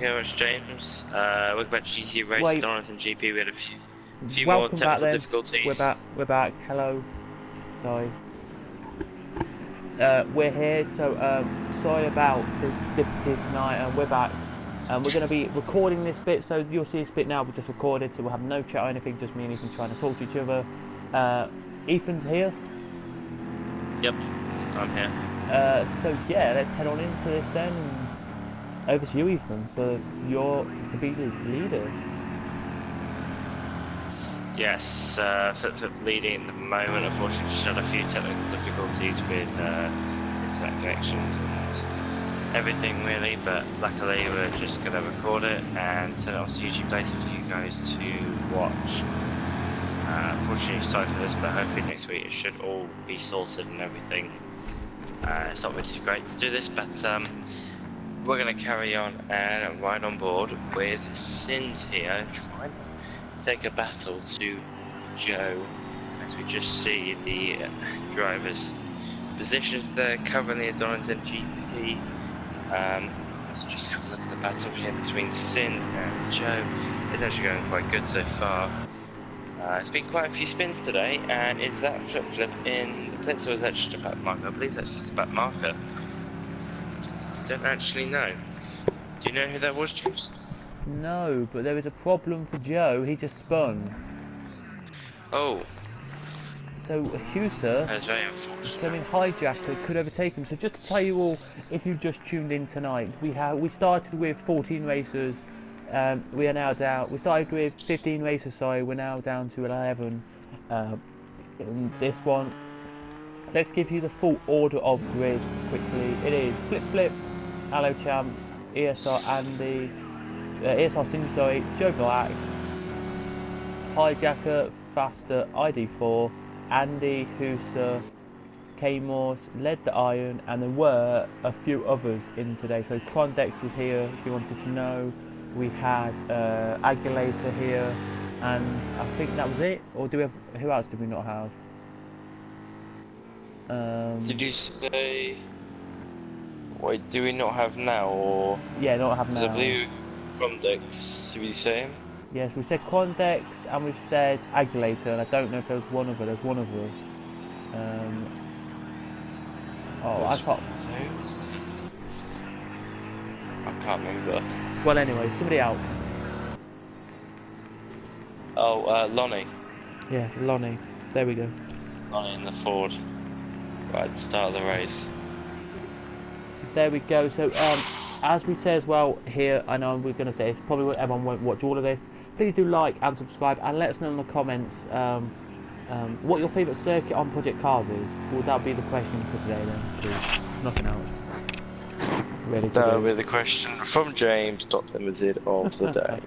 Here it's James. Welcome back to GTE race at Donington GP. We had a few more Welcome technical back, difficulties. We're back. Hello. Sorry. We're here. So sorry about the difficulties tonight. And we're back. We're going to be recording this bit. So you'll see this bit now. We just recorded. So we'll have no chat or anything. Just me and Ethan trying to talk to each other. Ethan's here. Yep, I'm here. So yeah, let's head on into this then. Over to you, Ethan, for to be the leader. Yes, Flip leading at the moment. Unfortunately, just had a few technical difficulties with internet connections and everything really. But luckily, we're just going to record it and send it off to YouTube later for you guys to watch. Unfortunately, sorry for this, but hopefully next week it should all be sorted and everything. It's not really too great to do this, but we're going to carry on and ride on board with Sins here, trying to take a battle to Joe, as we just see the drivers' positions there currently at Donington GP. Let's just have a look at the battle here between Sins and Joe. It's actually going quite good so far. It's been quite a few spins today, and is that flip in the pits or is that just a back marker? I believe that's just a back marker. Don't actually know. Do you know who that was, James? No, but there is a problem for Joe. He just spun. Oh. So Huser, That's very unfortunate. coming hijacker, could overtake him. So just to tell you all, if you've just tuned in tonight, we started with 14 racers. We are now down. We started with 15 racers. Sorry, we're now down to 11. In this one, let's give you the full order of grid quickly. It is Flip, Hello Champ, ESR Andy, ESR Cindy, sorry, Joe Black, Hijacker, Faster, ID4, Andy, Huser, K-Morse, Led the Iron, and there were a few others in today. So Crondex was here, if you wanted to know. We had Agulator here, and I think that was it. Or do we have? Who else did we not have? Did you say? Wait, do we not have now or? Yeah, not have now. I believe Crondex. Did you say him? Yes, we said Crondex and we've said Agulator, and I don't know if there was one other. There's one other. I can't. I can't remember. Well, anyway, somebody else. Oh, Lonnie. Yeah, Lonnie. There we go. Lonnie in the Ford. Right, start of the race. There we go. So, as we say as well here, I know we're going to say it's probably what everyone won't watch all of this. Please do like and subscribe, and let us know in the comments what your favourite circuit on Project Cars is. Well, that'll be the question for today then. Please. Nothing else. Really That'll be the question from James. Limited of the day.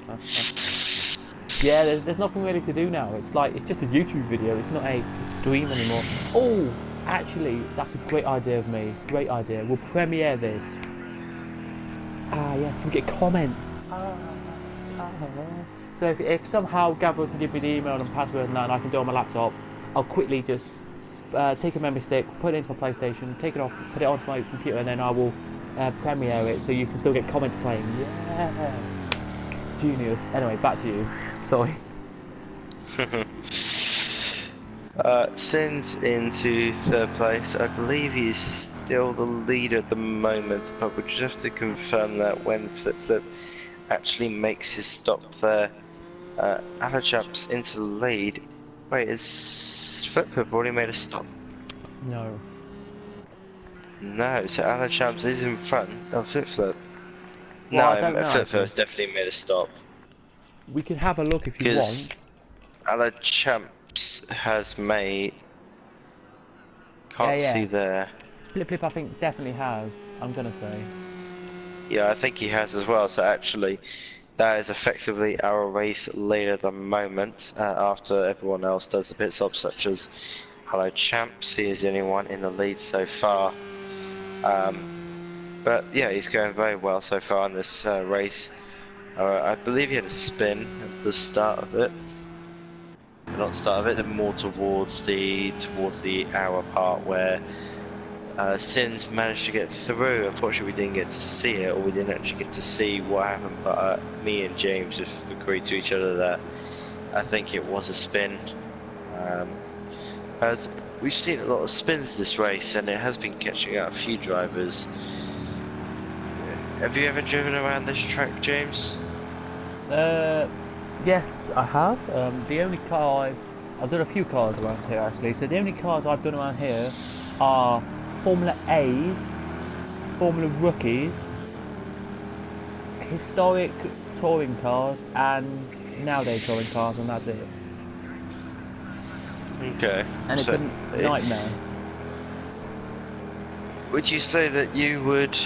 Yeah, there's nothing really to do now. It's like it's just a YouTube video. It's not a stream anymore. Oh, actually, that's a great idea of me. Great idea. We'll premiere this. Ah, yes, we get comments. So if somehow Gavra can give me the email and password and that, and I can do it on my laptop, I'll quickly just take a memory stick, put it into my PlayStation, take it off, put it onto my computer, and then I will premiere it so you can still get comments playing. Yeah, genius. Anyway, back to you. Sorry. Sins into third place. I believe he's still the leader at the moment, but we just have to confirm that when Flip actually makes his stop there. Alachap's into the lead. Wait, is Flip already made a stop? No. No, so Alachap's is in front of Flip. Well, no, Flip has definitely made a stop. We can have a look if you want. Alachap's has made. Can't see there. Flip, I think definitely has. I'm gonna say. Yeah, I think he has as well. So actually, that is effectively our race leader at the moment. After everyone else does the pit stops, such as Hello Champs, he is the only one in the lead so far. But yeah, he's going very well so far in this race. I believe he had a spin at the start of it. Not start of it, then more towards the hour part where Sins managed to get through. Unfortunately, we didn't get to see it, or we didn't actually get to see what happened. But me and James just agreed to each other that I think it was a spin. As we've seen a lot of spins this race, and it has been catching out a few drivers. Have you ever driven around this track, James? Yes, I have. The only car I've done a few cars around here actually. So the only cars I've done around here are Formula A's, Formula Rookies, historic touring cars, and nowadays touring cars, and that's it. Okay. And it's so, a nightmare. Would you say that you would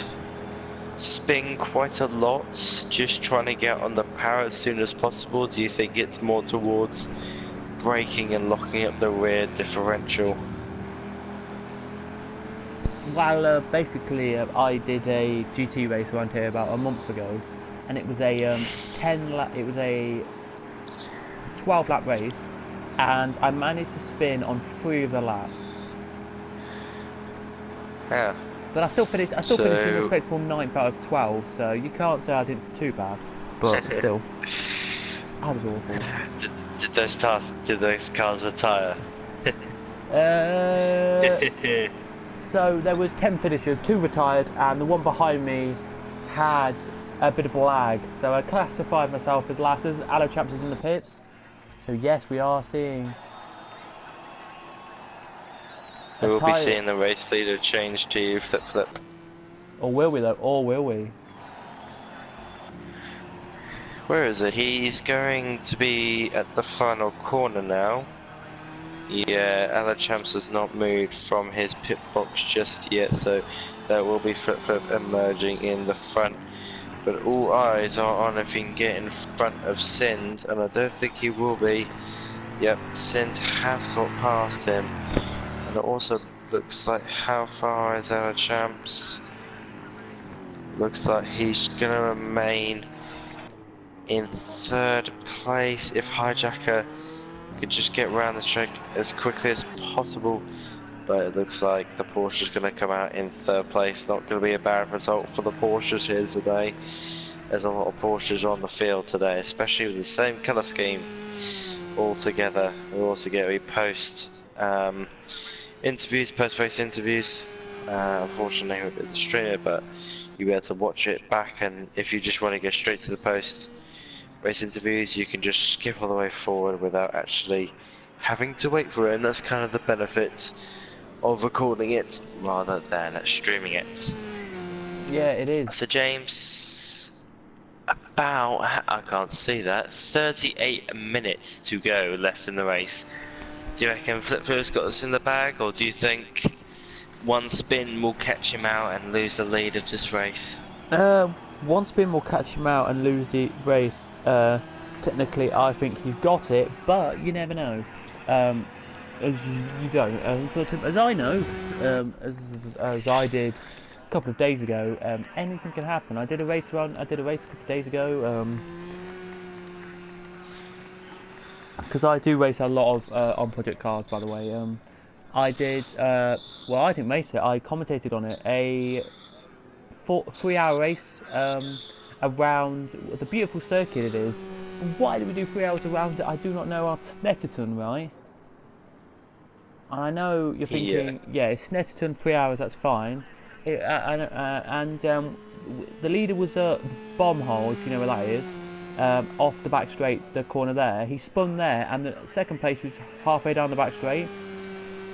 spin quite a lot, just trying to get on the power as soon as possible? Do you think it's more towards braking and locking up the rear differential? Well, basically, I did a GT race around here about a month ago, and it was a 12-lap race, and I managed to spin on 3 of the laps. Yeah. But I still finished in a respectable 9th out of 12, so you can't say I did too bad. But still, I was awful. Did those cars retire? So there was 10 finishers, 2 retired, and the one behind me had a bit of lag. So I classified myself as last as Allo Champs is in the pits. So yes, we are seeing. We will be seeing the race leader change to flip. Or will we though? Or will we? Where is it? He's going to be at the final corner now. Yeah, Allo Champs has not moved from his pit box just yet, so there will be flip emerging in the front. But all eyes are on if he can get in front of Sind, and I don't think he will be. Yep, Sind has got past him. And it also looks like, how far is Allo Champs? Looks like he's gonna remain in 3rd place. If Hijacker could just get around the track as quickly as possible, but it looks like the Porsche's going to come out in 3rd place. Not going to be a bad result for the Porsches here today. There's a lot of Porsches on the field today, especially with the same colour scheme all together. We also get a post race interviews. Unfortunately, we're a bit distracted, but you'll be able to watch it back, and if you just want to go straight to the post race interviews, you can just skip all the way forward without actually having to wait for it, and that's kind of the benefit of recording it rather than streaming it. Yeah, it is. So James, about, I can't see that, 38 minutes to go left in the race. Do you reckon Flipper's got this in the bag, or do you think one spin will catch him out and lose the lead of this race? One spin will catch him out and lose the race. Technically, I think he's got it, but you never know. You don't. But as I know, as I did a couple of days ago, anything can happen. I did a race a couple of days ago. Because I do race a lot of on project cars, by the way. I did. Well, I didn't race it. I commentated on it. A 3-hour race around the beautiful circuit it is. Why do we do 3 hours around it? I do not know. Snetterton, right? I know you're thinking, yeah, it's Snetterton, 3 hours. That's fine. The leader was a bomb hole, if you know where that is. Off the back straight, the corner there. He spun there, and the second place was halfway down the back straight,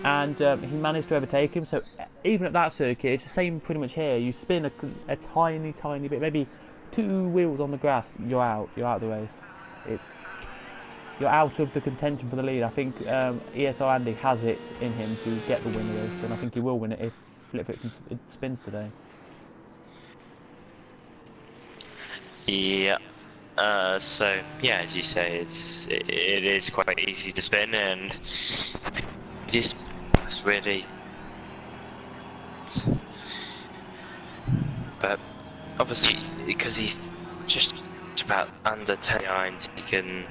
and he managed to overtake him. So even at that circuit, it's the same pretty much here. You spin a tiny bit, maybe 2 wheels on the grass, you're out of the race. You're out of the contention for the lead. I think ESR Andy has it in him to get the win of this, and I think he will win it if Flip spins today. Yeah. So yeah, as you say, it is quite easy to spin, and this is really. But obviously, because he's just about under 10 irons, he can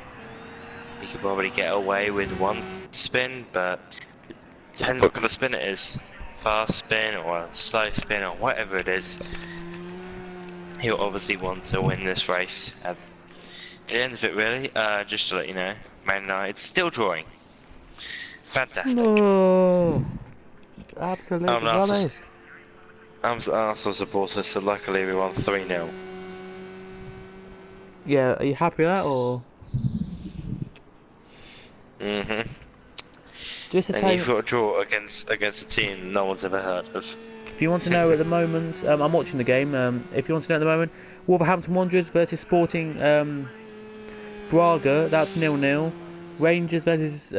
probably get away with one spin, but it depends what kind of spin it is. fast spin or a slow spin or whatever it is, he'll obviously want to win this race. It ends a bit really, just to let you know, Man United's still drawing. Fantastic. No, absolute I'm an rubbish. I'm an Arsenal supporter, so luckily we won 3-0. Yeah, are you happy with that or? Just to And tell you've you, got a draw against a team no one's ever heard of. if you want to know at the moment, I'm watching the game. If you want to know at the moment, Wolverhampton Wanderers versus Sporting Braga, that's 0-0. Rangers versus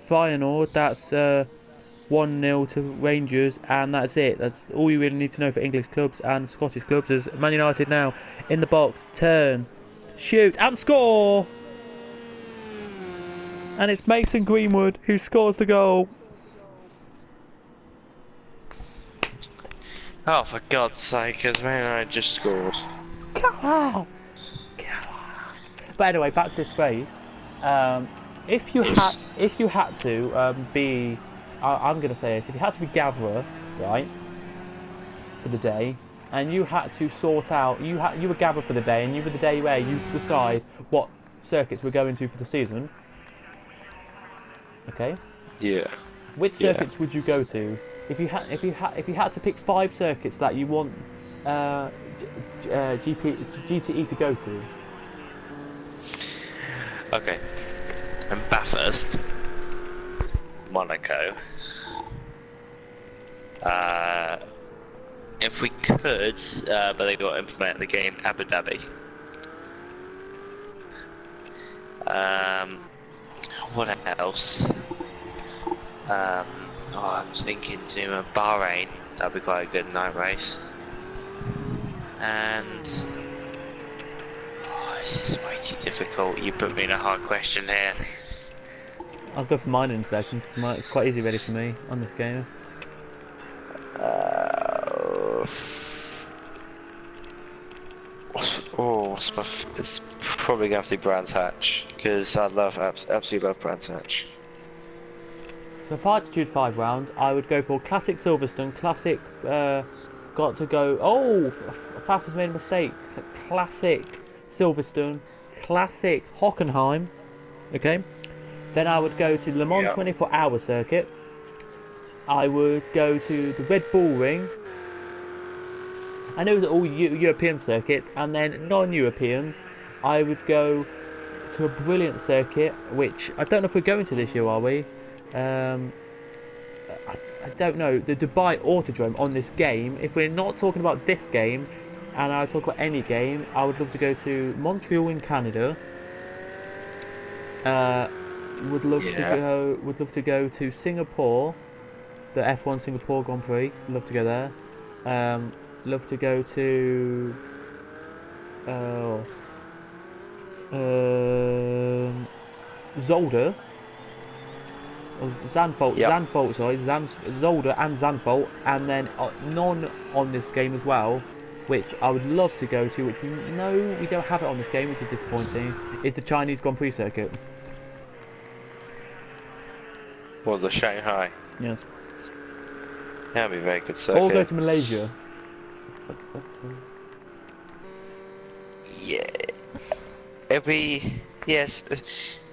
Feyenoord, that's 1-0 to Rangers, and that's it. That's all you really need to know for English clubs and Scottish clubs. As Man United now in the box, turn, shoot, and score! And it's Mason Greenwood who scores the goal. Oh, for God's sake, because Man United just scored. Come on! Come on! But anyway, back to this race. If you had to be, I'm gonna say this. If you had to be Gavra, right, for the day, and you had to sort out, you were Gavra for the day, and you were the day where you decide what circuits we're going to for the season. Okay. Yeah. Which circuits would you go to? If you had to pick 5 circuits that you want GTE to go to. Okay. And Bathurst, Monaco. If we could, but they got to implement the game, Abu Dhabi. What else? I'm thinking to Bahrain. That'd be quite a good night race. And this is way too difficult. You put me in a hard question here. I'll go for mine in a second because it's quite easy ready for me on this game. It's probably going to have to be Brands Hatch because I absolutely love Brands Hatch. So if I had to choose 5 rounds, I would go for Classic Silverstone, Classic, got to go, fastest made a mistake, Classic Silverstone, Classic Hockenheim, okay? Then I would go to Le Mans 24-hour circuit, I would go to the Red Bull Ring, I know it's all European circuits, and then non-European, I would go to a brilliant circuit, which, I don't know if we're going to this year, are we? I don't know, the Dubai Autodrome on this game. If we're not talking about this game, and I talk about any game, I would love to go to Montreal in Canada. Would love to go to Singapore, the F1 Singapore Grand Prix. Love to go there. Love to go to Zolder. Zandvoort, Zolder and Zandvoort, and then none on this game as well, which I would love to go to, which we don't have it on this game, which is disappointing, is the Chinese Grand Prix circuit. Well, the Shanghai. Yes. That'd be a very good circuit. Or go to Malaysia. Yeah. It'd be, yes,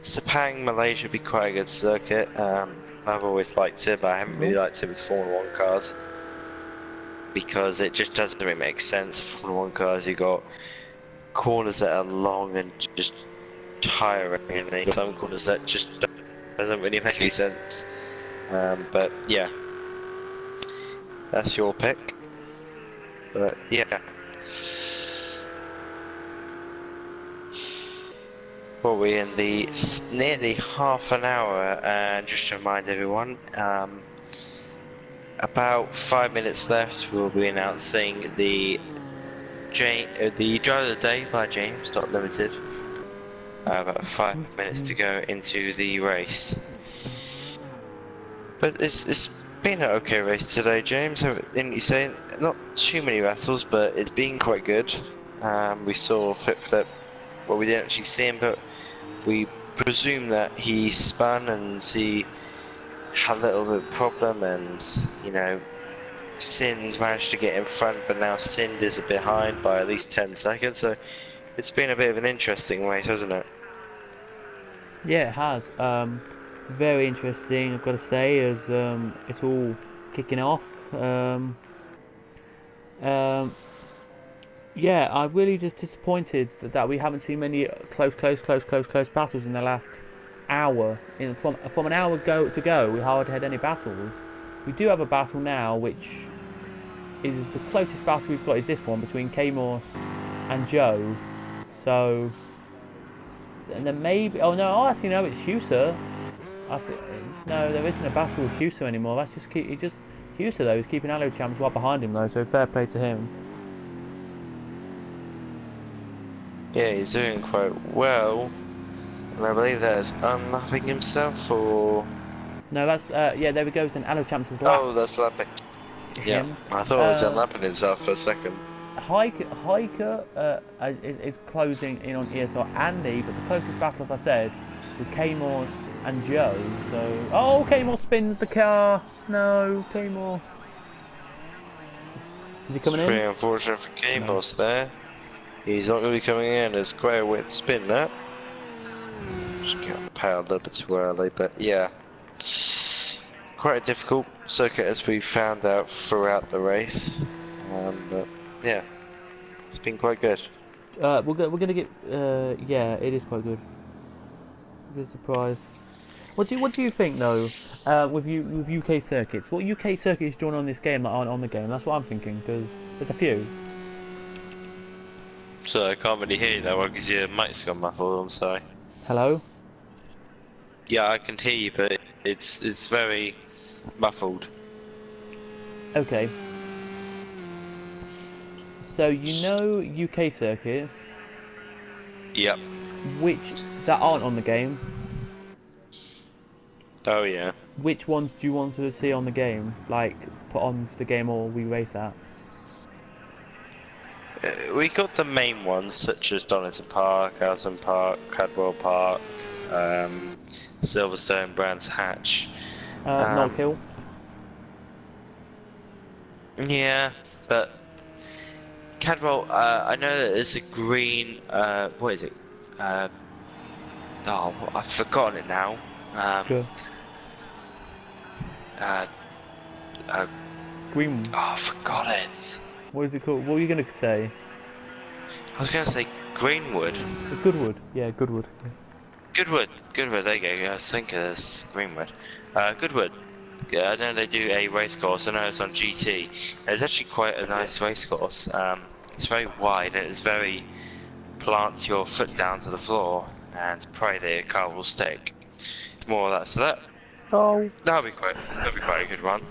Sepang, Malaysia would be quite a good circuit. I've always liked it, but I haven't really liked it with Formula 1 cars. Because it just doesn't really make sense. Formula 1 cars, you got corners that are long and just tiring, and then some corners that just doesn't really make any sense. But yeah, that's your pick. But yeah. Well, we're in the nearly half an hour, and just to remind everyone, about 5 minutes left. We'll be announcing the Driver of the Day by James, not limited. About 5 minutes to go into the race. But it's been an okay race today, James. Didn't you say? Not too many battles, but it's been quite good. We saw Flip. Well, we didn't actually see him, but we presume that he spun and he had a little bit of problem, and you know, Sind managed to get in front, but now Sind is behind by at least 10 seconds. So it's been a bit of an interesting race, hasn't it? Yeah, it has. Very interesting, I've got to say, as it's all kicking off. Um, yeah, I'm really just disappointed that we haven't seen many close battles in the last hour. From an hour to go, we hardly had any battles. We do have a battle now, which is the closest battle we've got is this one between K-Morse and Joe. So, and then maybe, actually no, it's Huser. No, there isn't a battle with Huser anymore. That's just Huser though. He's keeping Allo Champs right behind him though, so fair play to him. Yeah, he's doing quite well. And I believe that is unlapping himself, or... No, that's, yeah, there we go, it's an Allo Champs' lap. Oh, that's lapping. Yeah, I thought it was unlapping himself for a second. Hiker is closing in on ESR Andy, but the closest battle, as I said, was K-Morse and Joe. So, oh, K-Morse spins the car. No, K-Morse. Is he coming in? Pretty unfortunate for K-Morse there. He's not going to be coming in. It's quite a weird spin, that. Just got powered a little bit too early, but yeah. Quite a difficult circuit, as we found out throughout the race. But yeah, it's been quite good. We're gonna get. Yeah, it is quite good. A bit surprised. What do you think though? With UK circuits, what UK circuits join on this game that aren't on the game? That's what I'm thinking, because there's a few. So I can't really hear you that well because your mic's gone muffled. I'm sorry. Hello. Yeah, I can hear you, but it's very muffled. Okay. So you know UK circuits. Yep. Which that aren't on the game. Oh yeah. Which ones do you want to see on the game? Like put onto the game, or we race at? We got the main ones such as Donington Park, Alton Park, Cadwell Park, Silverstone, Brands Hatch. Knoll Hill. Yeah, but Cadwell, I know that there's a green. What is it? Oh, I've forgotten it now. Sure. Green. Oh, I forgot it. What is it called? What were you gonna say? I was gonna say Greenwood. Goodwood. Yeah, Goodwood. Goodwood. There you go. I was thinking it's Greenwood. Goodwood. Yeah, I know they do a race course. I know it's on GTE. It's actually quite a nice race course. It's very wide and it's very plant your foot down to the floor and pray that your car will stick. More of that. So that'll be quite a good one.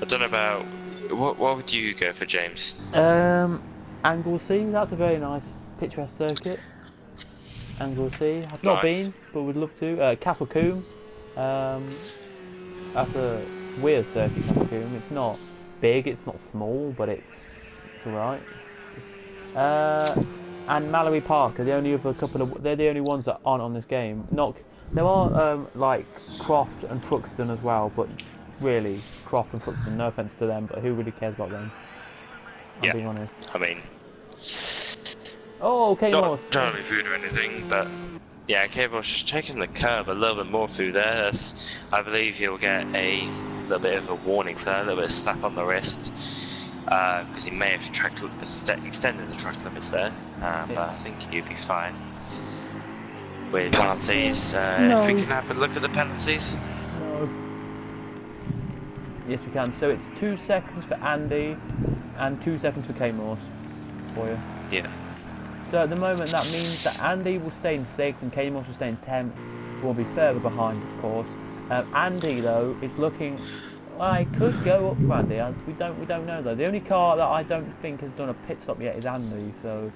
I don't know about what would you go for, James? Anglesey. That's a very nice picturesque circuit. Anglesey. I've not been, but would love to. Castle Combe. That's a weird circuit, Castle Combe. It's not big, it's not small, but it's alright. And Mallory Park are the only other couple of. They're the only ones that aren't on this game. There are like Croft and Truxton as well, but really Croft and Truxton. No offense to them, but who really cares about them? I'm being honest. I mean, oh, okay, not trying to be rude or anything, but yeah, Cable's just taking the curve a little bit more through there. I believe you'll get a little bit of a warning for that, a little bit of slap on the wrist, because he may have extended the track limits there, but I think you'd be fine with penalties. No. If we can have a look at the penalties. No. Yes, we can. So it's 2 seconds for Andy and 2 seconds for K-Morse for you. Yeah. So at the moment that means that Andy will stay in 6th and K-Morse will stay in 10th. Will be further behind, of course. Andy though is looking. I could go up for Andy. We don't know though. The only car that I don't think has done a pit stop yet is Andy. So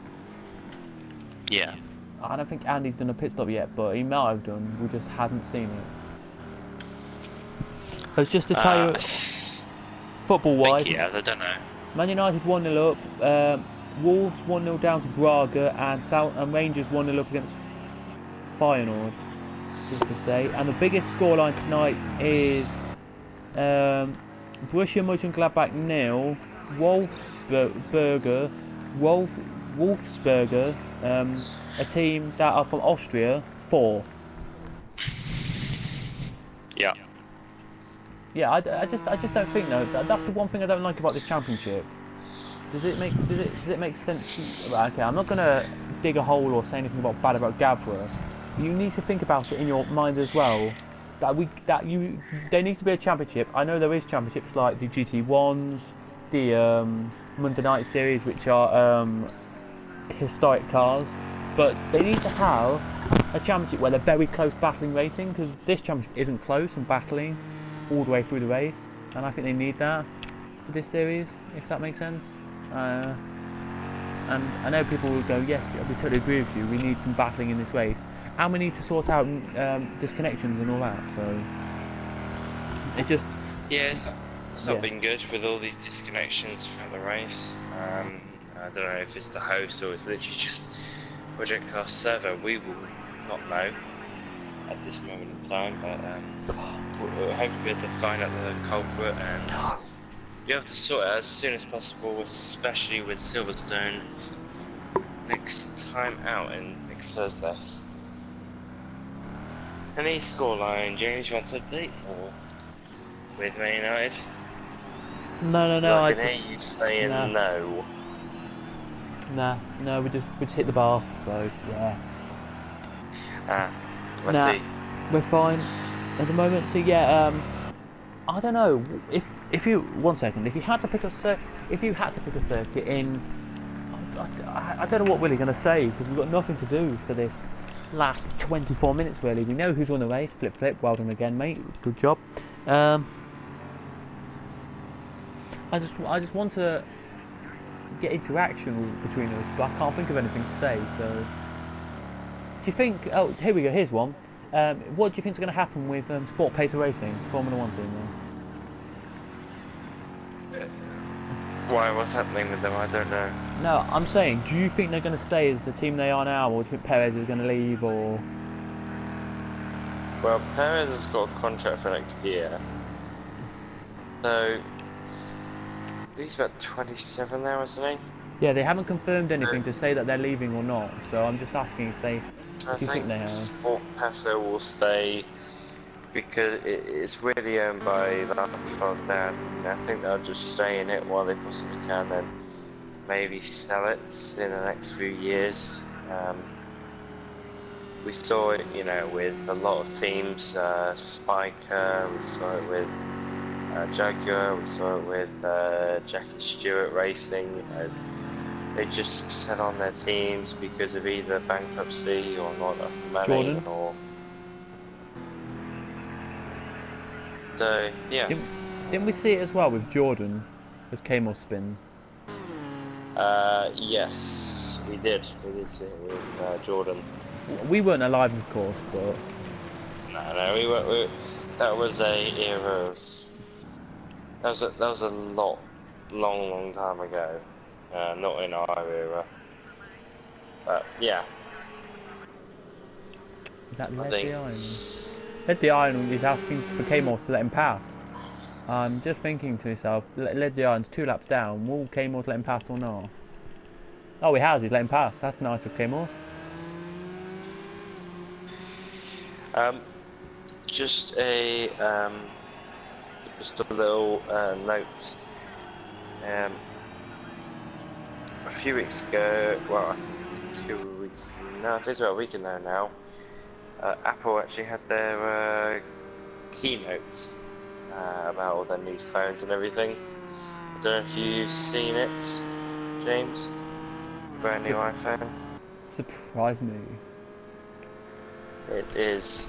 yeah. I don't think Andy's done a pit stop yet, but he might have done. We just hadn't seen it. So it's just to tell you, football-wise, Yeah, I don't know. Man United 1-0 up. Wolves 1-0 down to Braga, and Rangers 1-0 up against Feyenoord. just to say. And the biggest scoreline tonight is Borussia Mönchengladbach 0, Wolfsberger, a team that are from Austria, 4. Yeah. Yeah, I just don't think though. That's the one thing I don't like about this championship. Does it make sense? Right, okay, I'm not gonna dig a hole or say anything bad about Gavra. You need to think about it in your mind as well. There needs to be a championship. I know there is championships like the GTE ones, the Monday Night Series, which are historic cars, but they need to have a championship where they're very close battling racing, because this championship isn't close and battling all the way through the race, and I think they need that for this series, if that makes sense. And I know people will go, yes, we totally agree with you, we need some battling in this race, and we need to sort out disconnections and all that, so it just... Yeah, it's not been good with all these disconnections throughout the race. I don't know if it's the host or it's literally just Project Cast server. We will not know at this moment in time, but we'll hope to be able to find out the culprit and be able to sort it out as soon as possible, especially with Silverstone next time out and next Thursday. Any scoreline, James, you want to update or with Man United? No. I can hear you saying no. No, we just hit the bar, so yeah. Let's see. We're fine at the moment. So yeah, I don't know if you if you had to pick a circuit in, I don't know what we're really going to say, because we've got nothing to do for this last 24 minutes really. We know who's won the race. Flip, well done again, mate. Good job. I just want to get interaction between us, but I can't think of anything to say. So, do you think? Oh, here we go. Here's one. What do you think is going to happen with Sport Pacer Racing, Formula One team? Why? What's happening with them? I don't know. No, I'm saying, do you think they're going to stay as the team they are now, or do you think Perez is going to leave, or? Well, Perez has got a contract for next year, so he's about 27 now, isn't he? Yeah, they haven't confirmed anything to say that they're leaving or not, so I'm just asking if they. I think Sport Pacer will stay because it's really owned by Lance dad. I think they'll just stay in it while they possibly can, then maybe sell it in the next few years. We saw it, with a lot of teams. Spiker, we saw it with Jaguar, we saw it with Jackie Stewart Racing. They just sell on their teams because of either bankruptcy or not enough money. Jordan. Or so yeah. Didn't we see it as well with Jordan, with K-Mod spins? Yes, we did. We did see it with Jordan. We weren't alive, of course, but no, we weren't. That was a era of. That was a long time ago. Not in our era. But yeah. Is that Led the Iron? Led the Iron is asking for K-Mod to let him pass. I'm just thinking to myself, Led the Iron's 2 laps down. Will K-Mod let him pass or not? Oh, he has. He's let him pass. That's nice of K-Mod. Just a little note. A few weeks ago, well, I think it was 2 weeks. No, I think it's about a week ago now. Apple actually had their keynote about all their new phones and everything. I don't know if you've seen it, James. Brand new iPhone. Surprise me. It is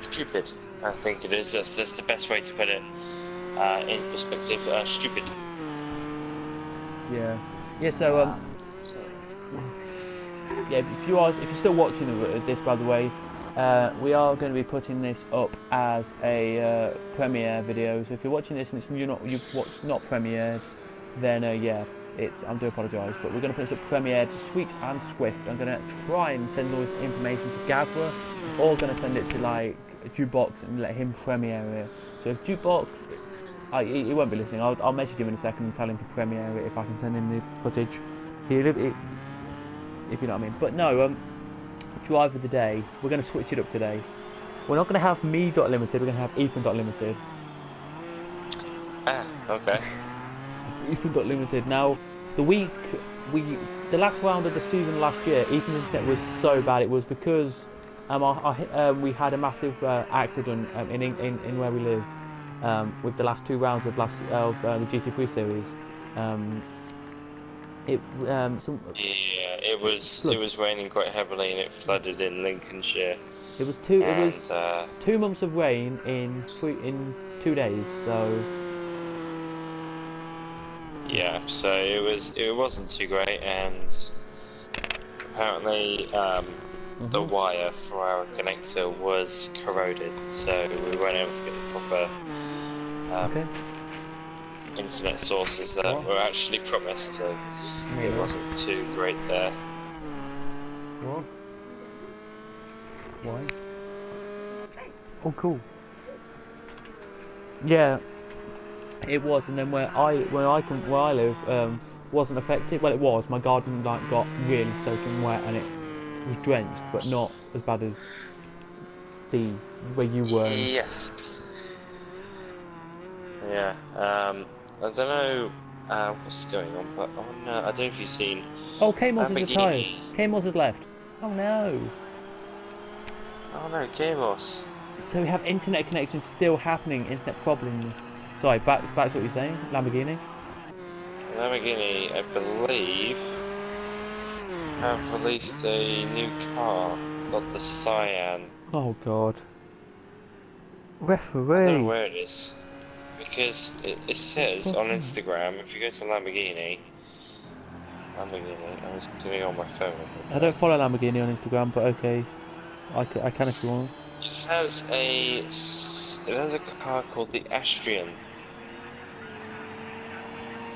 stupid. I think it is. That's the best way to put it in perspective. Stupid. Yeah. Yeah. So yeah. If you're still watching this, by the way, we are going to be putting this up as a premiere video. So if you're watching this and you've not premiered, then yeah, I do apologise, but we're going to put this up premiered, sweet and swift. I'm going to try and send all this information to Gavra, or going to send it to like Jukebox and let him premiere it. So if Jukebox, he won't be listening. I'll message him in a second and tell him to premiere it if I can send him the footage. If you know what I mean. But no, drive of the day. We're going to switch it up today. We're not going to have me.limited. We're going to have Ethan.limited. Ah, okay. Ethan.limited. Now, the last round of the season last year, Ethan's internet was so bad. It was because we had a massive accident in where we live with the last 2 rounds of the GT3 series. It was raining quite heavily and it flooded in Lincolnshire. It was 2 months of rain in 2 days. So. Yeah, so it wasn't too great, and apparently the wire for our connector was corroded, so we weren't able to get the proper internet sources that were actually promised. So it wasn't too great there. What? Why? Oh, cool. Yeah. It was, and then where I live wasn't affected. Well, it was. My garden got really soaking wet, and it was drenched, but not as bad as where you were. Yes. Yeah. I don't know what's going on, but I don't know if you've seen. Oh, K-Moss has retired. K-Moss has left. Oh no. Oh no, K-Moss. So we have internet connections still happening. Internet problems. Sorry, back to what you're saying, Lamborghini? Lamborghini, I believe, have released a new car, not the Cyan. Oh god. Referee! I don't know where it is, because it says on Instagram, if you go to Lamborghini, I'm just doing it on my phone. I don't follow Lamborghini on Instagram, but okay, I can if you want. It has a car called the Astrian.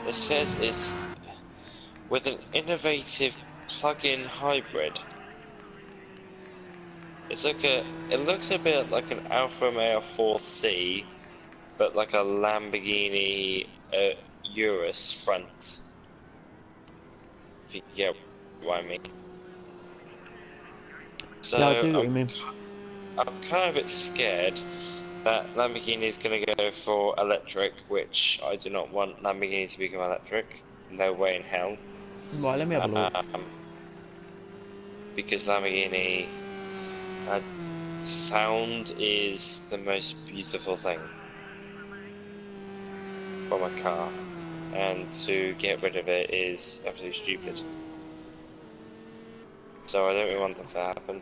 It says it's with an innovative plug-in hybrid. It looks a bit like an Alfa Romeo 4C, but like a Lamborghini Urus front. If you get what I mean. So yeah, I do what you mean. I'm kind of a bit scared that Lamborghini is going to go for electric, which I do not want Lamborghini to become electric. No way in hell. Right, let me have a look. Because Lamborghini sound is the most beautiful thing from a car, and to get rid of it is absolutely stupid. So I don't really want that to happen.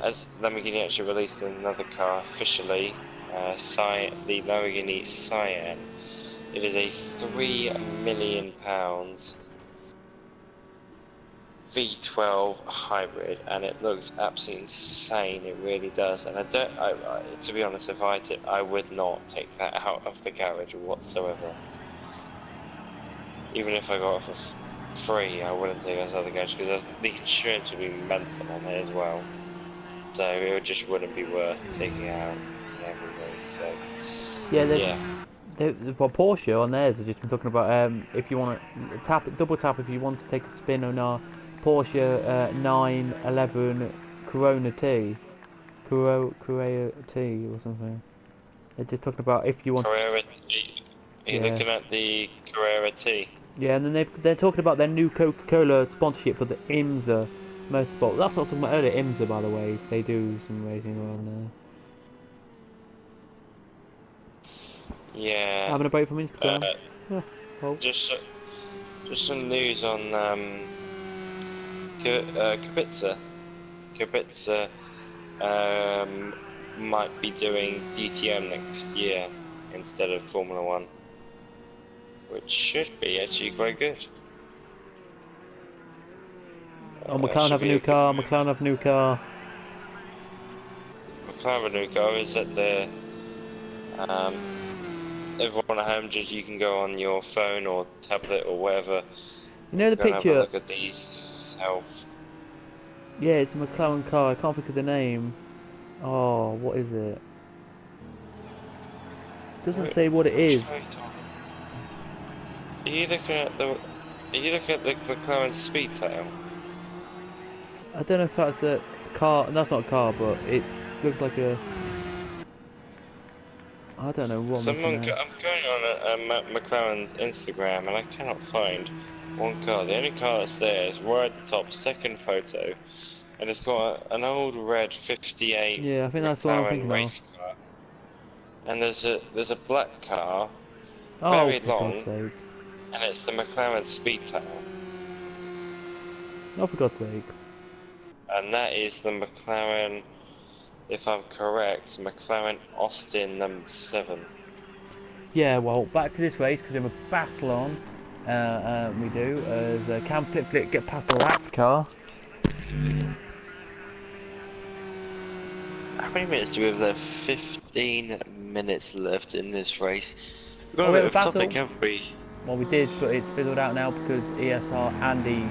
As Lamborghini actually released another car officially, the Lamborghini Cyan. It is a £3 million V12 hybrid, and it looks absolutely insane. It really does. And to be honest, if I did, I would not take that out of the garage whatsoever. Even if I got it for free, I wouldn't take it out of the garage because the insurance would be mental on it as well. So it just wouldn't be worth taking it out and everything. So The Porsche on theirs have just been talking about if you want to double tap if you want to take a spin on our Porsche 911 Corona T, Carrera T or something. They're just talking about if you want. Carrera T. Are you looking at the Carrera T? Yeah, and then they're talking about their new Coca-Cola sponsorship for the IMSA Motorsport. That's what I was talking about earlier. IMSA, by the way, they do some racing on there. Yeah. Having a break from Instagram. Just some news on Kubica. Kubica might be doing DTM next year instead of Formula 1, which should be actually quite good. Oh, McLaren have a new car. McLaren have a new car. McLaren have a new car. Is that the everyone at home, just you can go on your phone or tablet or whatever. You know the Go and have a picture? look at these self. Yeah, it's a McLaren car. I can't think of the name. Oh, what is it? Doesn't say what it is. Are you looking at the? Are you looking at the McLaren Speedtail? I don't know if that's a car. That's not a car, but it looks like a. I don't know what I'm I'm missing going on a McLaren's Instagram and I cannot find one car. The only car that's there is right at the top, second photo, and it's got an old red '58 Yeah, I think that's what I'm McLaren thinking of. race car. And there's a black car, Oh, very for God's long, sake! and it's the McLaren Speedtail. Oh, for God's sake! And that is the McLaren, if I'm correct, McLaren Austin number 7. Yeah, well, back to this race because we have a battle on. We do as Cam Flip get past the laps car. How many minutes do we have left? 15 minutes left in this race. We've got Oh, a we bit have of a battle. topic, haven't we? Well, we did, but it's fizzled out now because ESR Andy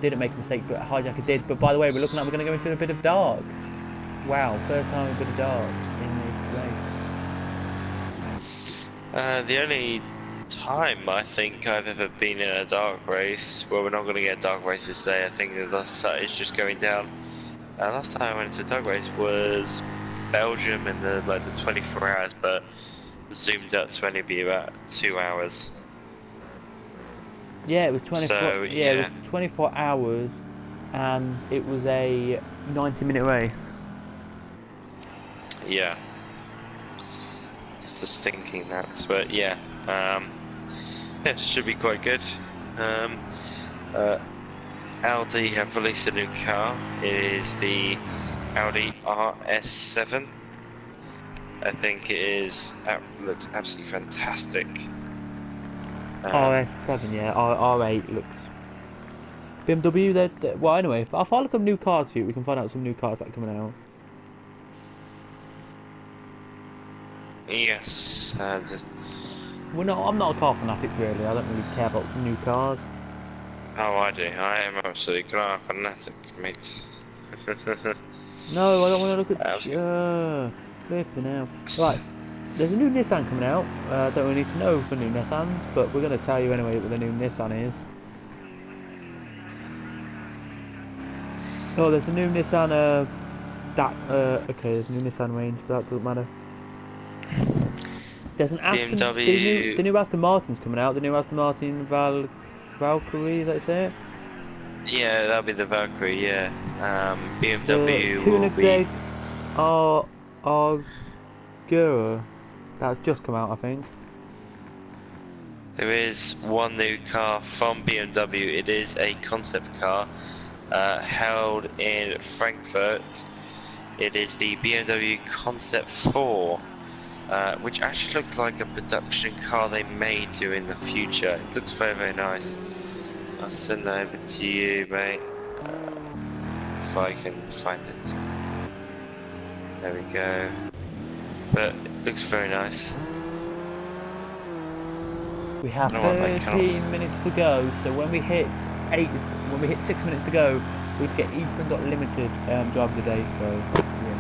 didn't make a mistake, but Hijacker did. But by the way, we're looking like we're going to go into a bit of dark. Wow, first time a bit of dark in this race. The only time I think I've ever been in a dark race, well, we're not going to get dark races today. I think the sun is just going down. Last time I went into a dark race was Belgium in the 24 hours, but zoomed up to only be about 2 hours. Yeah, it was 24. So, yeah, it was 24 hours, and it was a 90-minute race. Yeah. Just thinking that, but yeah, it should be quite good. Audi have released a new car. It is the Audi RS7. I think it is. Looks absolutely fantastic. RS7, yeah. R8 looks. BMW, they're well, anyway, if I look up new cars for you, we can find out some new cars that are coming out. Yes, I'm not a car fanatic really. I don't really care about new cars. oh, I do. I am absolutely car fanatic, mate. No, I don't want to look at. Flipping out. Right, there's a new Nissan coming out. Don't really need to know for new Nissans, but we're going to tell you anyway what the new Nissan is. Oh, there's a new Nissan. Okay, there's a new Nissan range, but that doesn't matter. There's an Aston. BMW. The new Aston Martin's coming out. The new Aston Martin Valkyrie, is that say it? Yeah, that'll be the Valkyrie. Yeah. BMW The will be. Argura. That's just come out, I think. There is one new car from BMW. It is a concept car held in Frankfurt. It is the BMW Concept 4, which actually looks like a production car they may do in the future. It looks very, very nice. I'll send that over to you, mate, if I can find it. There we go. But it looks very nice. We have 13 minutes to go, so when we hit 6 minutes to go, we get Ethan.limited driver of the day, so yeah.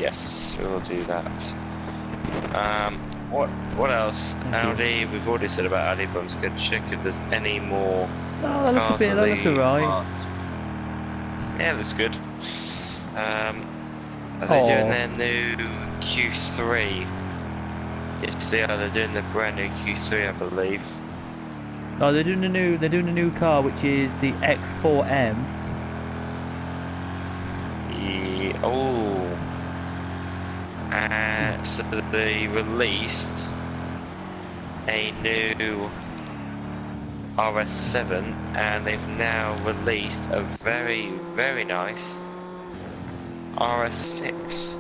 Yes, we will do that. What else? Audi, we've already said about Audi, but I'm just going to check if there's any more Oh, that looks cars that looks alright. Yeah, it looks good. Are they doing their new Q3? Yes, they are. They're doing the brand new Q3, I believe. No, they're doing a new car, which is the X4M. So they released a new RS7, and they've now released a very, very nice RS6,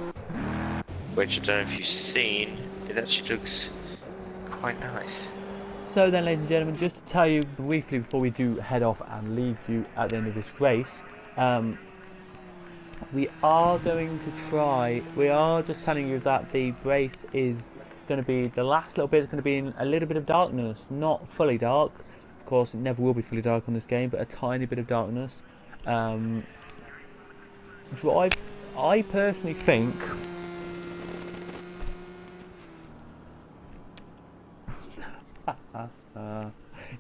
which I don't know if you've seen. It actually looks quite nice. So then, ladies and gentlemen, just to tell you briefly before we do head off and leave you at the end of this race, we are going to try. We are just telling you that the race is going to be, the last little bit is going to be in a little bit of darkness. Not fully dark. Of course, it never will be fully dark on this game, but a tiny bit of darkness. So I personally think...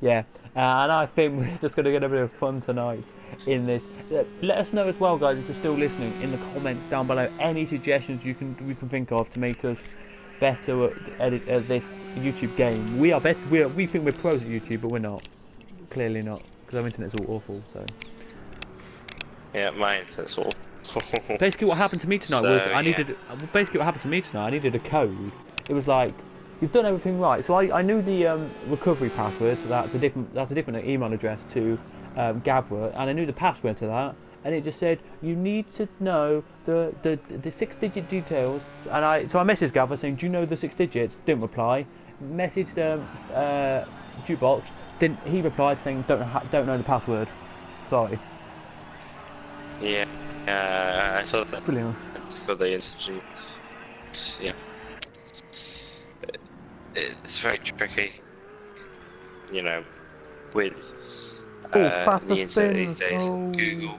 yeah, and I think we're just going to get a bit of fun tonight in this. Let us know as well, guys, if you're still listening, in the comments down below, any suggestions we can think of to make us better at this YouTube game. We are better. We think we're pros at YouTube, but we're not. Clearly not, because our internet's all awful. So yeah, my internet's awful. Basically, what happened to me tonight was I needed. Basically, what happened to me tonight, I needed a code. It was like, you've done everything right. So I knew the recovery password, so that's a different email address to Gavra, and I knew the password to that, and it just said you need to know the 6-digit details. And so I messaged Gavra saying, do you know the 6 digits? Didn't reply. Messaged Jukebox. He replied saying don't know the password. Sorry. Yeah, I saw that. Brilliant. It's got the institute. Yeah. It's very tricky, you know, with the internet these days. Google.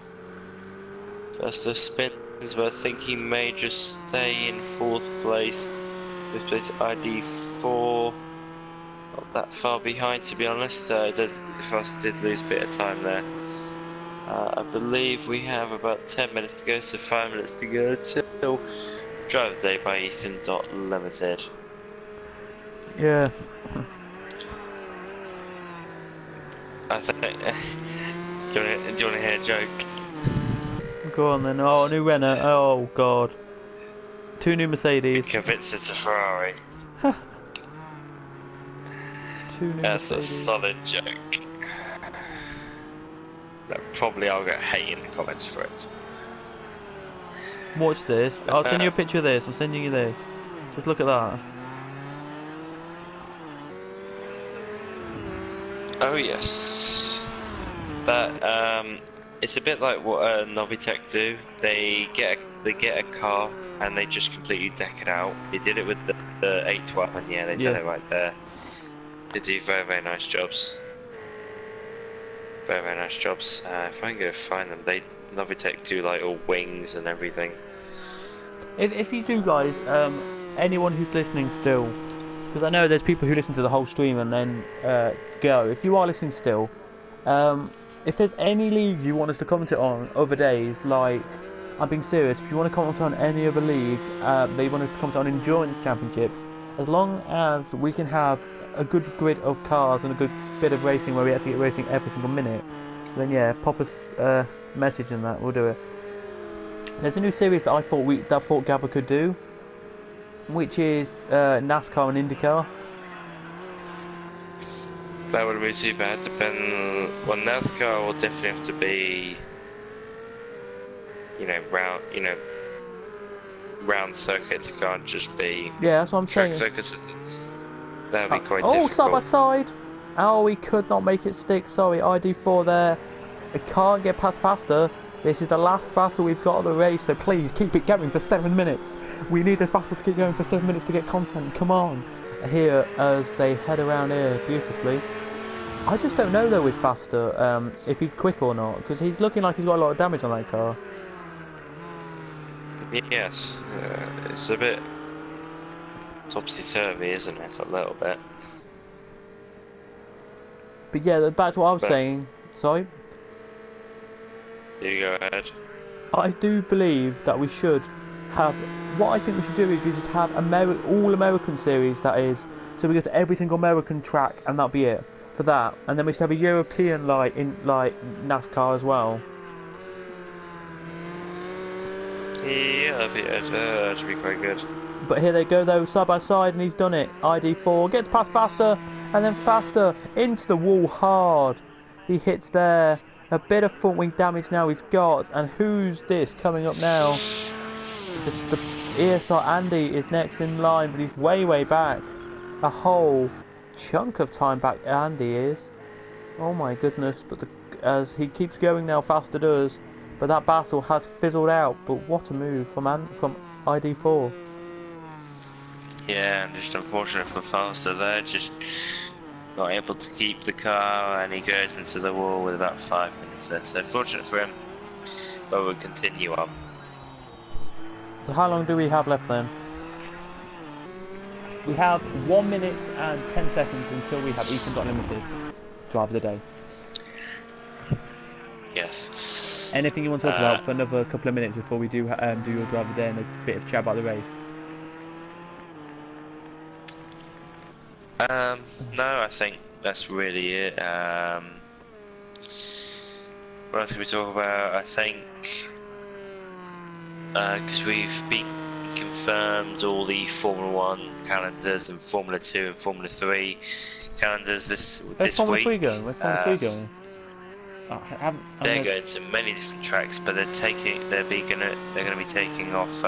Faster spins, but I think he may just stay in 4th place. This place ID 4. Not that far behind, to be honest. Fast did lose a bit of time there. I believe we have about 10 minutes to go, so 5 minutes to go till Drive of the Day by Ethan.Limited. Yeah. I think. Do you want to hear a joke? Go on then. Oh, new Renault. Oh god. 2 new Mercedes. Convinced it's a Ferrari. 2 new That's Mercedes. a solid joke. Probably I'll get hate in the comments for it. Watch this. I'll send you a picture of this. I'm sending you this. Just look at that. Oh yes. That it's a bit like what Novitec do. They get a car and they just completely deck it out. They did it with the 812, and yeah, they did it right there. They do very nice jobs. Very nice jobs. If I can go find them, Novitec do like all wings and everything. If you do, guys, anyone who's listening still, because I know there's people who listen to the whole stream and then go. If you are listening still, if there's any leagues you want us to comment on other days, like, I'm being serious, if you want to comment on any other league that you want us to comment on endurance championships, as long as we can have a good grid of cars and a good bit of racing where we actually get racing every single minute, then yeah, pop us a message and that, we'll do it. There's a new series that I thought Gavra could do, which is NASCAR and IndyCar. That wouldn't be too bad. Well, NASCAR will definitely have to be, round circuits. It can't just be that's what I'm track saying. circuits. That would be quite difficult. Side by side. Oh, we could not make it stick. Sorry, ID4 there. It can't get past faster. This is the last battle we've got of the race, so please keep it going for 7 minutes. We need this battle to keep going for 7 minutes to get content. Come on. Here, as they head around here beautifully. I just don't know though with Faster if he's quick or not, because he's looking like he's got a lot of damage on that car. Yes, it's a bit topsy-turvy, isn't it? A little bit. But yeah, back to what I was saying. Sorry? You go ahead. I do believe that we should have... What I think we should do is we just have all American series, that is. So we go to every single American track and that'll be it for that. And then we should have a European NASCAR as well. Yeah, that should be quite good. But here they go though, side by side, and he's done it. ID4 gets past Faster, and then Faster into the wall hard. He hits there. A bit of front wing damage now he's got. And who's this coming up now? The ESR Andy is next in line, but he's way back. A whole chunk of time back Andy is. Oh my goodness, but as he keeps going now, Faster does. But that battle has fizzled out. But what a move from ID4. Yeah, and just unfortunate for Faster there, just not able to keep the car, and he goes into the wall with about 5 minutes there. So fortunate for him, but we'll continue on. So how long do we have left then? We have 1 minute and 10 seconds until we have Ethan Unlimited driver of the day. Yes. Anything you want to talk about for another couple of minutes before we do your driver of the day and a bit of chat about the race? No, I think that's really it. What else can we talk about? I think because we've been confirmed all the Formula 1 calendars and Formula 2 and Formula 3 calendars this Formula week. 3 going? Where's Formula 3 going? They're going to many different tracks, but they're gonna be taking off.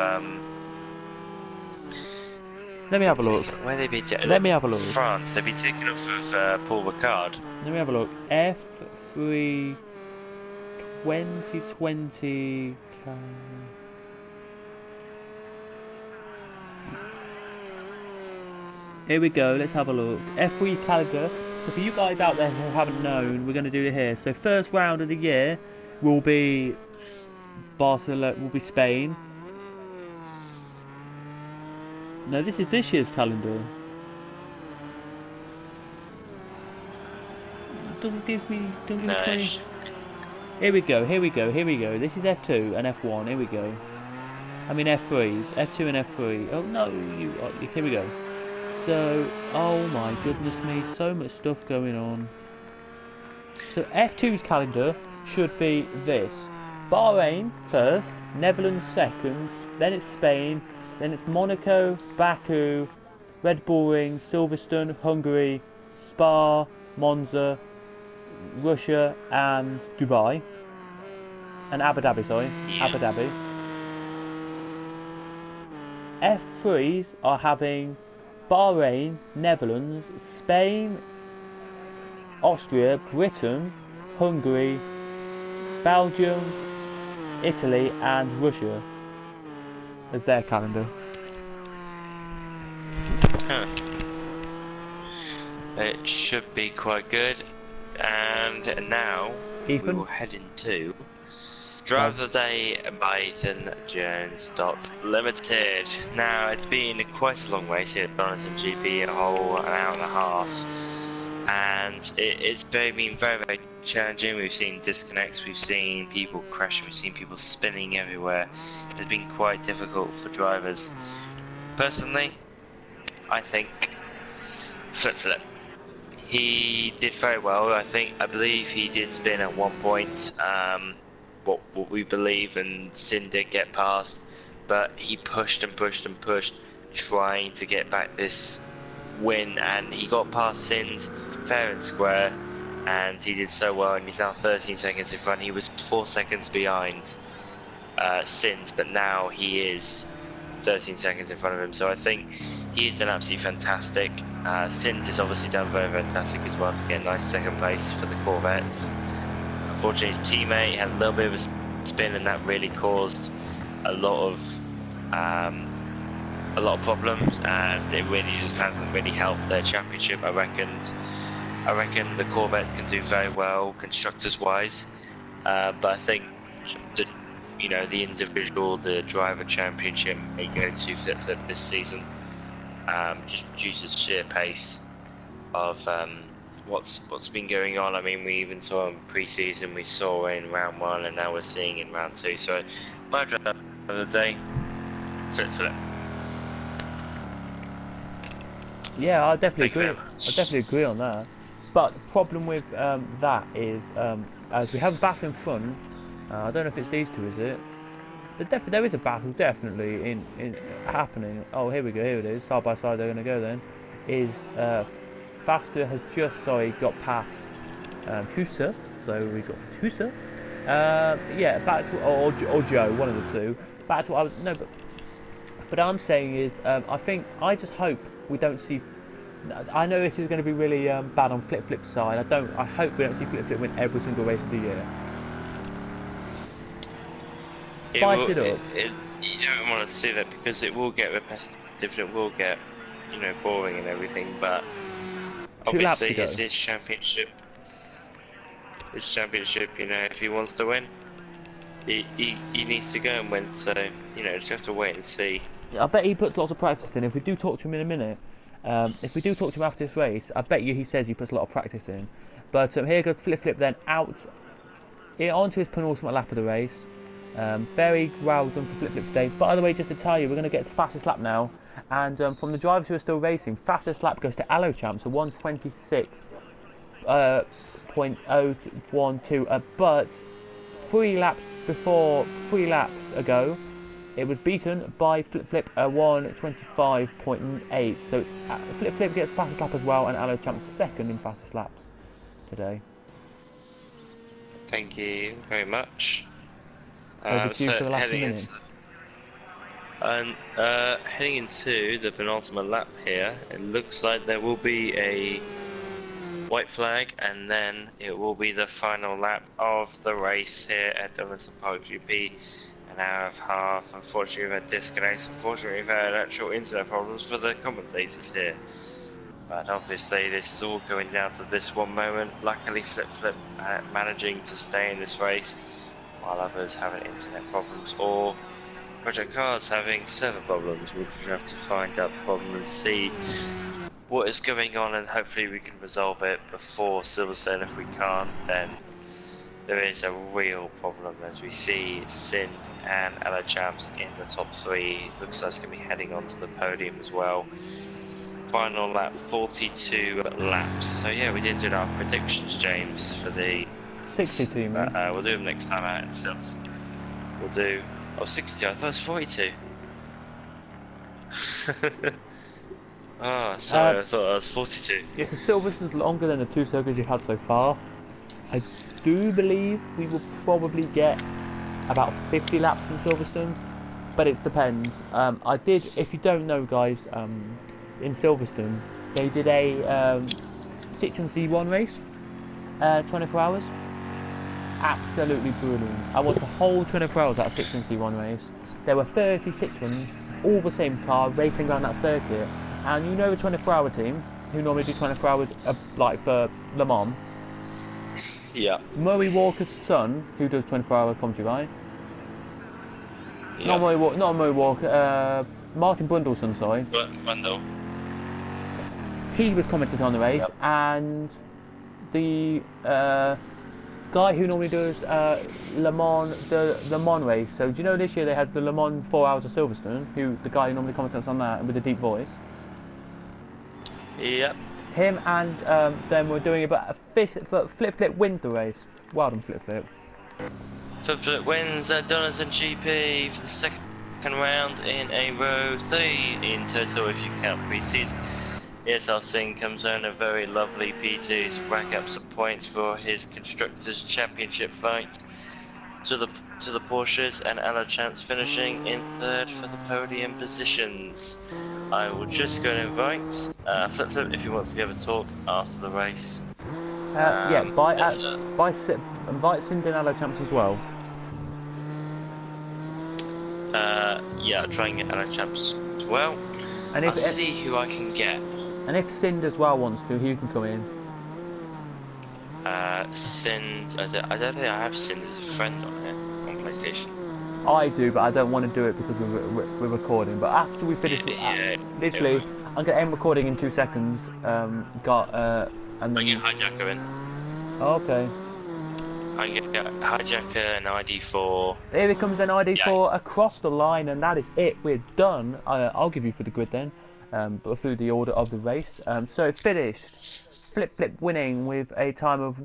Let me have a look. Where they be taking? Let me have a look. France. They'll be taking off of Paul Ricard. Let me have a look. F3 2020. Here we go. Let's have a look. F3 calendar. So for you guys out there who haven't known, we're going to do it here. So first round of the year will be Barcelona. Will be Spain. No, this is this year's calendar. Don't give me 20. Here we go. This is F2 and F1. Here we go. I mean F3, F2 and F3. Oh no, here we go. So, oh my goodness me, so much stuff going on. So F2's calendar should be this: Bahrain first, Netherlands second, then it's Spain, then it's Monaco, Baku, Red Bull Ring, Silverstone, Hungary, Spa, Monza, Russia, and Dubai. And Abu Dhabi, sorry. Yeah. Abu Dhabi. F3s are having Bahrain, Netherlands, Spain, Austria, Britain, Hungary, Belgium, Italy, and Russia as their calendar. Huh. It should be quite good. And now Ethan? we will head into Drive of the Day by Ethan Jones Limited. Now it's been quite a long race here at Donington GP, an hour and a half, and it's been very, very challenging. We've seen disconnects, we've seen people crashing, we've seen people spinning everywhere. It's been quite difficult for drivers. Personally, I think Flip. He did very well. I believe he did spin at one point. What we believe, and Sin did get past, but he pushed and pushed and pushed, trying to get back this win, and he got past Sin's fair and square, and he did so well, and he's now 13 seconds in front. He was 4 seconds behind Sin's, but now he is 13 seconds in front of him, so I think he's done absolutely fantastic. Sins has obviously done very, very fantastic as well to get a nice second place for the Corvettes. Unfortunately, his teammate had a little bit of a spin, and that really caused a lot of problems, and it really just hasn't really helped their championship. I reckon the Corvettes can do very well constructors-wise, but I think the driver championship may go to Flip this season, just due to the sheer pace of what's been going on. I mean, we even saw in pre-season, we saw in round 1, and now we're seeing in round 2. So my driver of the day, Flip. Yeah, I definitely agree on that. But the problem with that is, as we have a battle in front, I don't know if it's these two, is it? There is a battle definitely in happening. Oh, here we go. Here it is. Side by side, they're going to go then. Is Faster has just got past Husa, so we've got Husa. Yeah, back to or Joe, one of the two. Back to but I'm saying is I just hope we don't see. I know this is going to be really bad on Flip's side. I hope we don't see Flip win every single race of the year. Spice it up. You don't want to see that, because it will get repetitive, and it will get you know, boring and everything, but 2 laps obviously to go. it's his championship. His championship, you know, if he wants to win, he needs to go and win. So, you know, just have to wait and see. I bet he puts lots of practice in. If we do talk to him in a minute, if we do talk to him after this race, I bet you he says he puts a lot of practice in. But here goes Flip then out onto his penultimate lap of the race. Very well done for Flip today. By the way, just to tell you, we're going to get to fastest lap now. And from the drivers who are still racing, fastest lap goes to Alochamp, so 126.012. But 3 laps ago, it was beaten by Flip 125.8. So Flip gets fastest lap as well, and Alochamp second in fastest laps today. Thank you very much. Over to you for the last heading minute. heading into the penultimate lap here, it looks like there will be a white flag, and then it will be the final lap of the race here at Donington Park GP. An hour and a half. Unfortunately, we've had disconnects. Unfortunately, we've had actual internet problems for the commentators here. But obviously, this is all going down to this one moment. Luckily, Flip managing to stay in this race, while others having internet problems or Project Cars having server problems. We'll have to find out the problem and see what is going on, and hopefully we can resolve it before Silverstone. If we can't, then there is a real problem, as we see Sind and Alochamps in the top 3. Looks like it's going to be heading onto the podium as well. Final lap, 42 laps. So yeah, we did do our predictions, James, for the 62, but we'll do them next time out in Silverstone. We'll do 62. I thought it was 42. Oh, sorry, I thought it was 42. Yeah, because Silverstone's longer than the 2 circuits you've had so far. I do believe we will probably get about 50 laps in Silverstone, but it depends. If you don't know, guys, in Silverstone, they did a Citroen C1 race, 24 hours. Absolutely brilliant. I watched the whole 24 hours at a Citroen C1 race. There were 30 Citroens, all the same car, racing around that circuit. And you know the 24-hour team, who normally do 24 hours, like for Le Mans? Yeah. Murray Walker's son, who does 24-hour commentary, right? Yeah. Not Murray Walker, Martin Brundle's son, sorry. Brundle. He was commenting on the race, Yep. and the guy who normally does Le Mans, the Le Mans race. So do you know this year they had the Le Mans 4 Hours of Silverstone, the guy who normally commentates on that with a deep voice? Yep. Him and them were doing about but Flip wins the race. Well done, Flip. Flip wins at Donington GP for the second round in a row, 3 in total if you count pre-season. ESL Singh comes on a very lovely P2 to rack up some points for his Constructors' Championship fight to the Porsches, and Alochamps finishing in 3rd for the podium positions. I will just go and invite Flip if he wants to give a talk after the race. Invite Sind and Alochamps as well. Yeah, I'll try and get Alochamps as well. And I'll see who I can get. And if Sind as well wants to, he can come in. Sind, I don't think I have Sind as a friend on here on PlayStation. I do, but I don't want to do it because we're recording. But after we finish, literally, I'm gonna end recording in 2 seconds. And then. I get Hijacker in. Okay. I get Hijacker and ID4. Here it comes an ID4 across the line, and that is it. We're done. I'll give you for the grid then, but through the order of the race. So it finished. Flip winning with a time of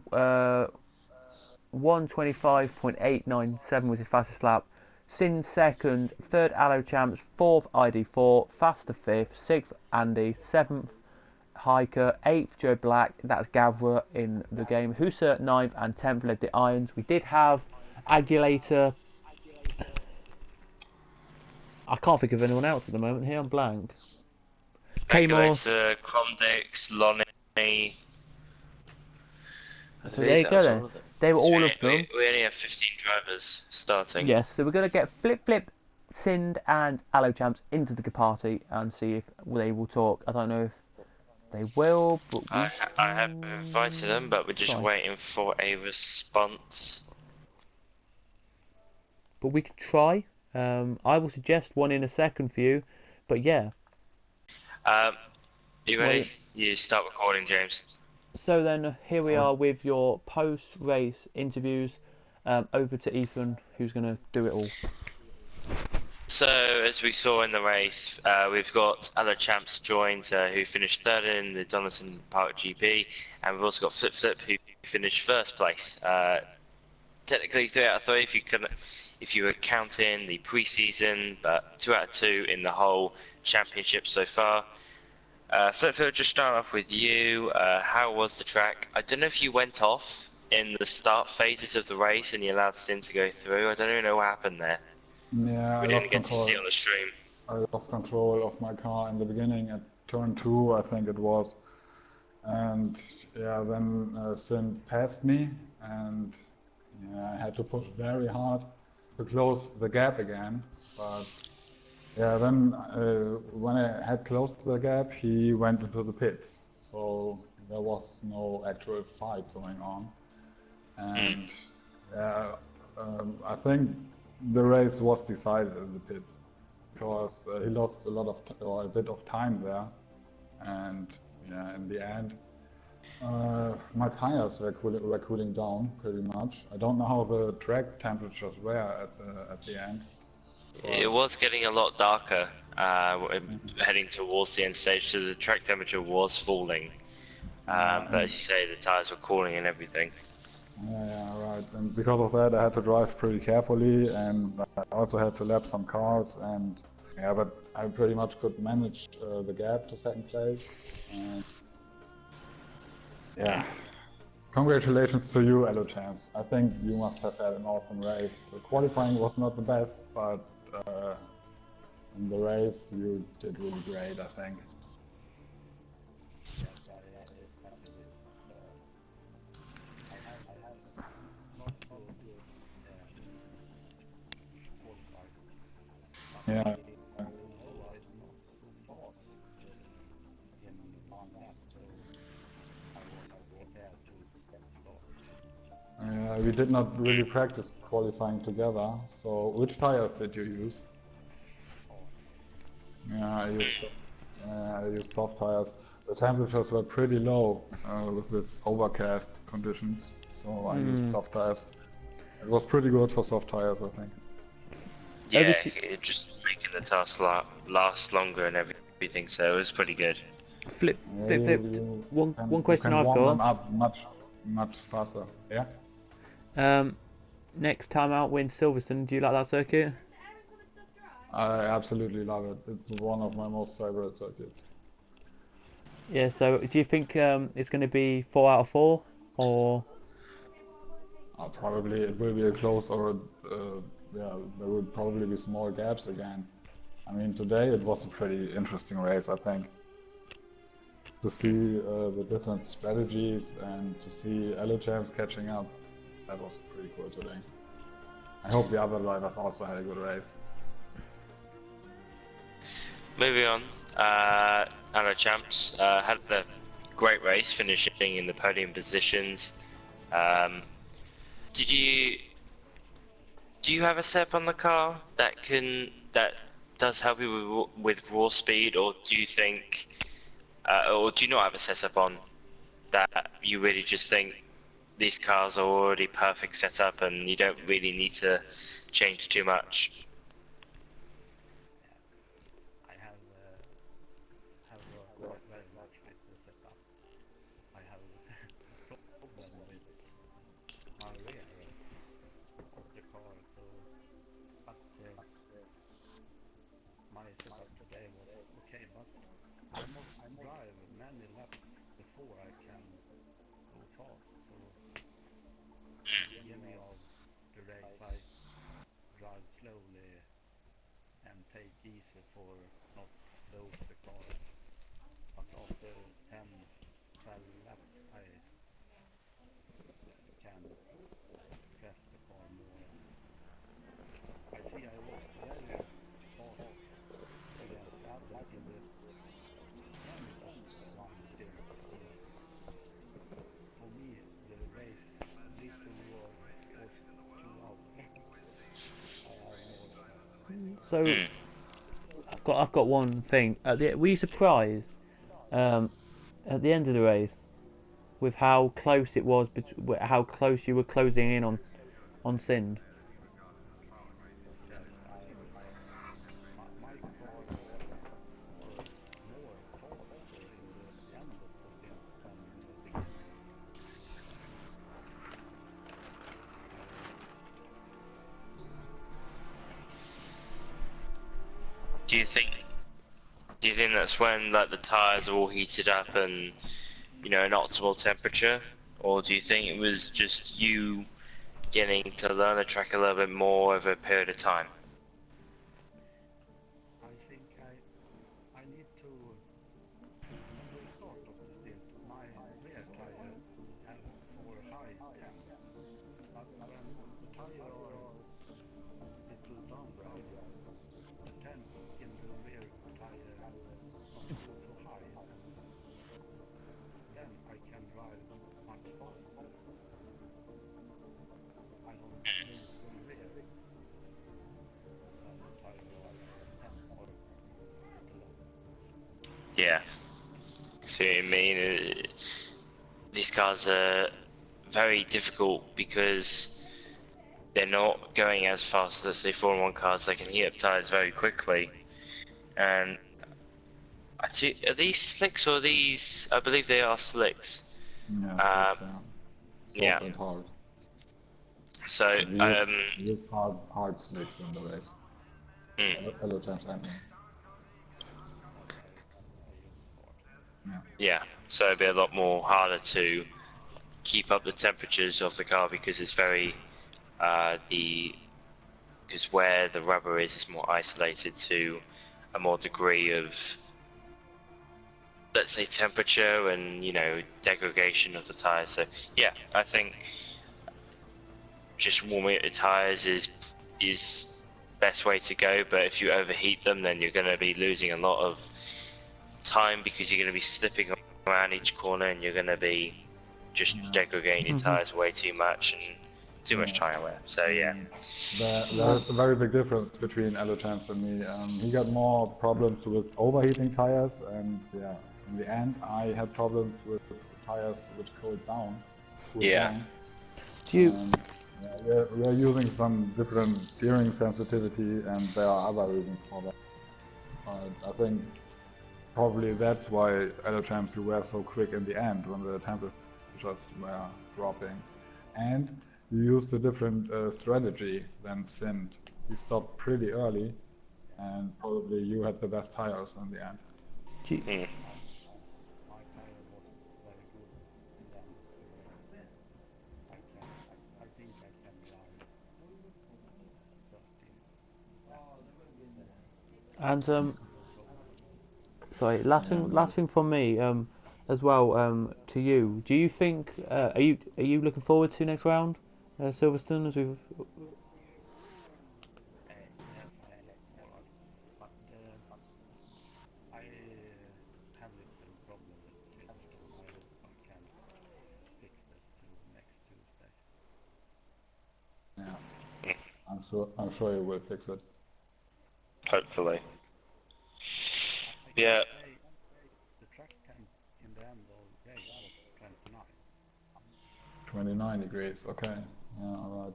125.897 was his fastest lap. Sin second, 3rd Alochamps, 4th ID4, Faster 5th, 6th Andy, 7th Hiker, 8th Joe Black, that's Gavra in the game. Husser 9th and 10th led the Irons. We did have Agulator. I can't think of anyone else at the moment here, I'm blank. Agulator, Cromdix, Lonnie. So there you go then. They were all of them. We only have 15 drivers starting. Yes, so we're going to get Flip Sind and Allo Champs into the party and see if they will talk. I don't know if they will, but I have invited them, but we're just try. waiting for a response. But we could try. I will suggest one in a second for you, but yeah. You ready? Wait. You start recording, James. So then here we are with your post-race interviews. Over to Ethan, who's going to do it all. So, as we saw in the race, we've got other champs joined who finished third in the Donington Park GP, and we've also got Flip Flip who finished first place. Technically 3 out of 3 if you were counting the pre-season, but 2 out of 2 in the whole championship so far. Flip Flip, just start off with you. How was the track? I don't know if you went off in the start phases of the race and you allowed Sin to go through. I don't even know what happened there. Yeah, We didn't get to see it on the stream. I lost control of my car in the beginning at turn 2, I think it was. And yeah, then Sin passed me, and yeah, I had to push very hard to close the gap again. But yeah, then when I had closed the gap, he went into the pits. So there was no actual fight going on. And yeah, I think the race was decided in the pits because he lost a bit of time there, and yeah, in the end, my tires were cooling down pretty much. I don't know how the track temperatures were at the end. It was getting a lot darker heading towards the end stage, so the track temperature was falling. But as you say, the tires were cooling and everything. Yeah, right. And because of that, I had to drive pretty carefully, and I also had to lap some cars. And yeah, but I pretty much could manage the gap to second place. And yeah, congratulations to you, Elo Chance. I think you must have had an awesome race. The qualifying was not the best, but in the race you did really great, I think. Yeah. We did not really practice qualifying together, so which tires did you use? Yeah, I used soft tires. The temperatures were pretty low with this overcast conditions, so I used soft tires. It was pretty good for soft tires, I think. Yeah, it just making the tires last longer and everything, so it was pretty good. Flip. One question I've got. You can warm them got. up much faster. Yeah. Next time out, we're in Silverstone. Do you like that circuit? I absolutely love it. It's one of my most favorite circuits. Yeah. So, do you think it's going to be 4 out of 4, or? Probably it will be a close, or yeah, there will probably be small gaps again. I mean, today it was a pretty interesting race, I think. To see the different strategies and to see Elo Champs catching up, that was pretty cool today. I hope the other drivers also had a good race. Moving on, Anna Champs had a great race, finishing in the podium positions. Do you have a setup on the car that does help you with raw speed, or do you think, or do you not have a setup on that you really just think these cars are already perfect setup and you don't really need to change too much? So I've got one thing. Were you surprised at the end of the race with how close it was, how close you were closing in on Sind? Do you think? Do you think that's when like the tires are all heated up and an optimal temperature, or do you think it was just you getting to learn the track a little bit more over a period of time? Yeah, see what I mean. These cars are very difficult because they're not going as fast as, say, Formula 1 cars. They can heat up tires very quickly. And are these slicks or are these? I believe they are slicks. Yeah, soft yeah. and hard. So, Use hard slicks in the race. Hello, James. Yeah, so it'd be a lot more harder to keep up the temperatures of the car because it's very because where the rubber is more isolated to a more degree of, let's say, temperature and degradation of the tires. So yeah, I think just warming up the tires is best way to go. But if you overheat them, then you're going to be losing a lot of time because you're going to be slipping around each corner and you're going to be just degrading your tires way too much and too much tire wear. So yeah, there's a very big difference between Elochance and me. He got more problems with overheating tires, and yeah, in the end I had problems with tires which cooled down. We are using some different steering sensitivity, and there are other reasons for that. I think probably that's why Elochance you were so quick in the end when the temperatures were dropping. And you used a different strategy than Sind. He stopped pretty early, and probably you had the best tires in the end. And sorry, last thing from me as well to you. Do you think are you looking forward to next round, Silverstone? As we've Yeah, I'm sure you will fix it. hopefully. Yeah. 29 degrees, okay. Yeah, alright.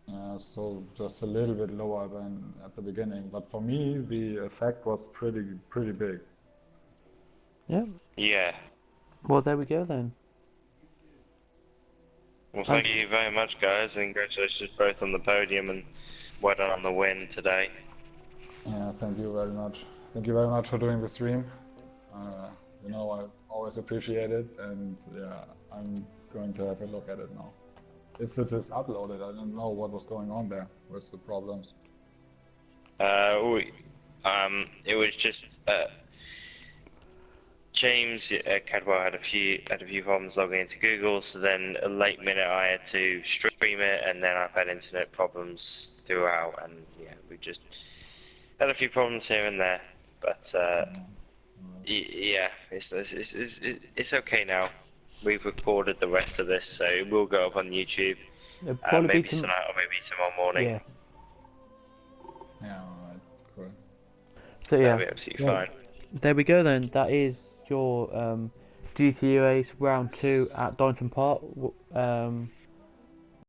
Yeah, so just a little bit lower than at the beginning, but for me the effect was pretty big. yeah. Yeah. Well, there we go then. Well, thank you very much, guys, and congratulations both on the podium and well done on the win today. Yeah, thank you very much. Thank you very much for doing the stream. I always appreciate it, and yeah, I'm going to have a look at it now. If it is uploaded, I don't know what was going on there. What's the problems? It was just James Cadwell had a few problems logging into Google, so then a late minute I had to stream it, and then I've had internet problems throughout, and yeah, we just had a few problems here and there, but yeah, it's okay now. We've recorded the rest of this, so it will go up on YouTube. It'll probably maybe be tonight or maybe tomorrow morning. Yeah. Yeah, alright, cool. So yeah, That'll be absolutely Right. fine. there we go then. That is your GTE race round 2 at Donington Park.